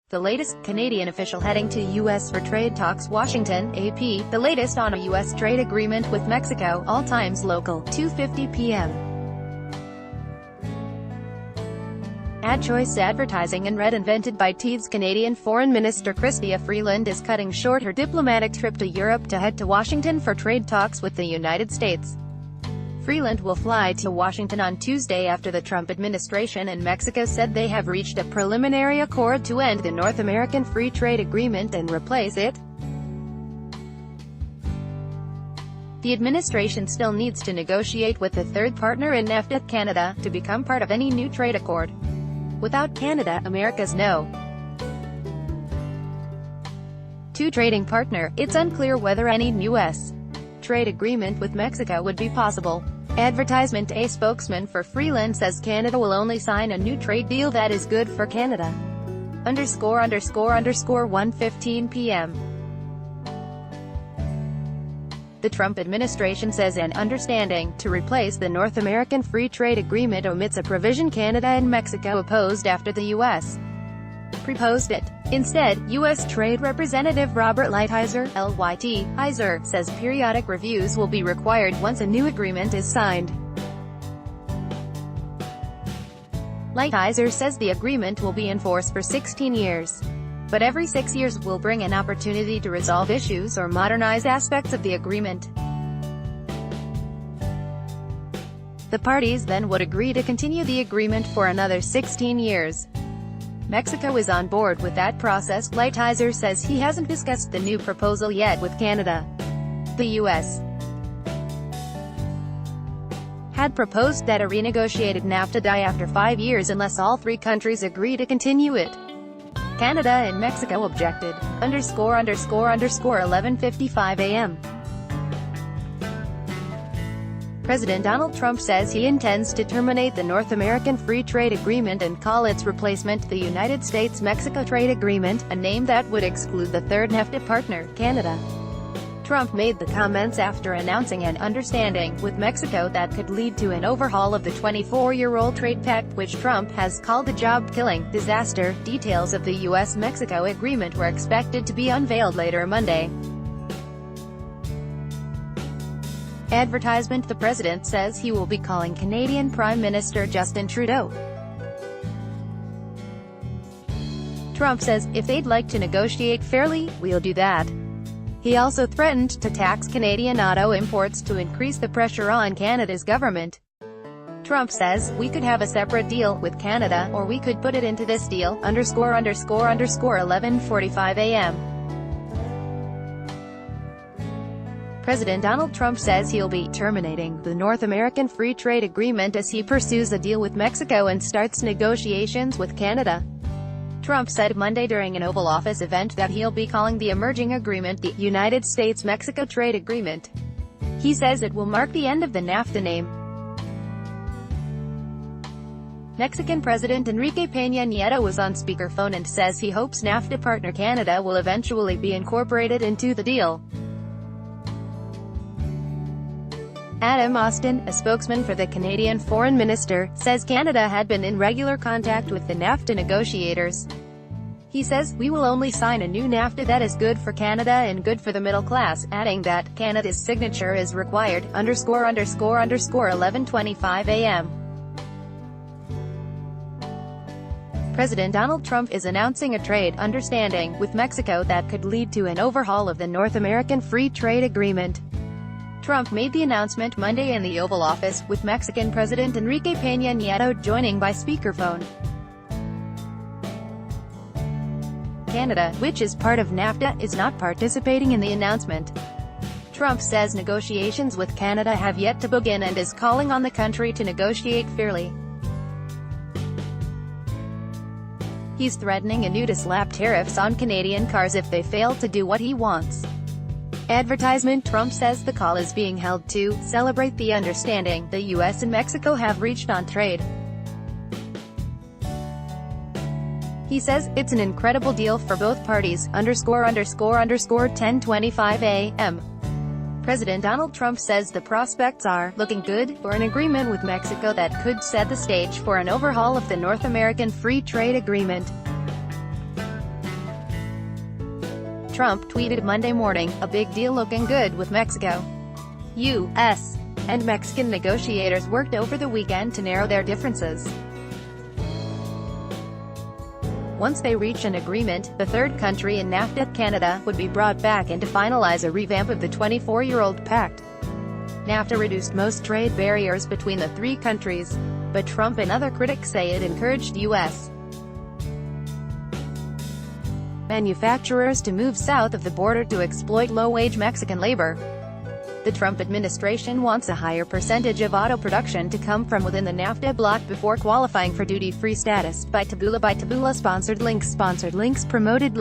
The latest, Canadian official heading to U.S. for trade talks. Washington, AP, the latest on a U.S. trade agreement with Mexico, all times local, 2:50 p.m. Ad choice advertising and red invented by TEED's Canadian Foreign Minister Chrystia Freeland is cutting short her diplomatic trip to Europe to head to Washington for trade talks with the United States. Freeland will fly to Washington on Tuesday after the Trump administration and Mexico said they have reached a preliminary accord to end the North American Free Trade Agreement and replace it. The administration still needs to negotiate with the third partner in NAFTA, Canada, to become part of any new trade accord. Without Canada, America's no. To trading partner, it's unclear whether any U.S. trade agreement with Mexico would be possible. Advertisement. A spokesman for Freeland says Canada will only sign a new trade deal that is good for Canada. ____1:15 p.m. The Trump administration says an understanding to replace the North American Free Trade Agreement omits a provision Canada and Mexico opposed after the U.S. proposed it. Instead, U.S. Trade Representative Robert Lighthizer, Lighthizer, says periodic reviews will be required once a new agreement is signed. Lighthizer says the agreement will be in force for 16 years. But every 6 years will bring an opportunity to resolve issues or modernize aspects of the agreement. The parties then would agree to continue the agreement for another 16 years. Mexico is on board with that process. Lighthizer says he hasn't discussed the new proposal yet with Canada. The U.S. had proposed that a renegotiated NAFTA die after 5 years unless all three countries agree to continue it. Canada and Mexico objected. ____11:55 a.m. President Donald Trump says he intends to terminate the North American Free Trade Agreement and call its replacement the United States-Mexico Trade Agreement, a name that would exclude the third NAFTA partner, Canada. Trump made the comments after announcing an understanding with Mexico that could lead to an overhaul of the 24-year-old trade pact, which Trump has called a job-killing disaster. Details of the U.S.-Mexico agreement were expected to be unveiled later Monday. Advertisement. The president says he will be calling Canadian Prime Minister Justin Trudeau. Trump says, if they'd like to negotiate fairly, we'll do that. He also threatened to tax Canadian auto imports to increase the pressure on Canada's government. Trump says, we could have a separate deal with Canada, or we could put it into this deal, ____11:45 a.m. President Donald Trump says he'll be terminating the North American Free Trade Agreement as he pursues a deal with Mexico and starts negotiations with Canada. Trump said Monday during an Oval Office event that he'll be calling the emerging agreement the United States-Mexico Trade Agreement. He says it will mark the end of the NAFTA name. Mexican President Enrique Peña Nieto was on speakerphone and says he hopes NAFTA partner Canada will eventually be incorporated into the deal. Adam Austin, a spokesman for the Canadian Foreign Minister, says Canada had been in regular contact with the NAFTA negotiators. He says, we will only sign a new NAFTA that is good for Canada and good for the middle class, adding that Canada's signature is required, ____11:25 a.m. President Donald Trump is announcing a trade understanding with Mexico that could lead to an overhaul of the North American Free Trade Agreement. Trump made the announcement Monday in the Oval Office, with Mexican President Enrique Peña Nieto joining by speakerphone. Canada, which is part of NAFTA, is not participating in the announcement. Trump says negotiations with Canada have yet to begin and is calling on the country to negotiate fairly. He's threatening anew to slap tariffs on Canadian cars if they fail to do what he wants. Advertisement. Trump says the call is being held to celebrate the understanding the U.S. and Mexico have reached on trade. He says, it's an incredible deal for both parties, ____10:25 a.m. President Donald Trump says the prospects are looking good for an agreement with Mexico that could set the stage for an overhaul of the North American Free Trade Agreement. Trump tweeted Monday morning, "A big deal, looking good with Mexico." U.S. and Mexican negotiators worked over the weekend to narrow their differences. Once they reach an agreement, the third country in NAFTA, Canada, would be brought back in to finalize a revamp of the 24-year-old pact. NAFTA reduced most trade barriers between the three countries, but Trump and other critics say it encouraged U.S. manufacturers to move south of the border to exploit low-wage Mexican labor. The Trump administration wants a higher percentage of auto production to come from within the NAFTA bloc before qualifying for duty-free status. By Taboola. Sponsored links. Promoted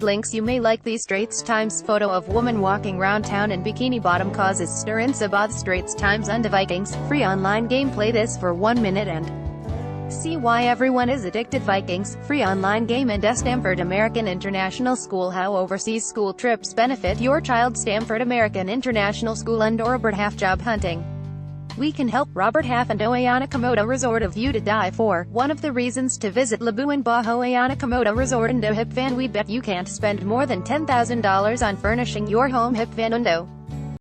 links. You may like these Straits Times photo of woman walking round town in bikini bottom causes stir in Sabah. Straits Times and Vikings free online game. Play this for 1 minute and see why everyone is addicted. Vikings free online game. And Stanford American International School, how overseas school trips benefit your child. Stanford American International School and Robert Half job hunting. We can help. Robert Half and Oayaana Komodo Resort, a view to die for. One of the reasons to visit Labuan Bajo Oayaana Komodo Resort. And Hip Van, we bet you can't spend more than $10,000 on furnishing your home. Hip Van Undo.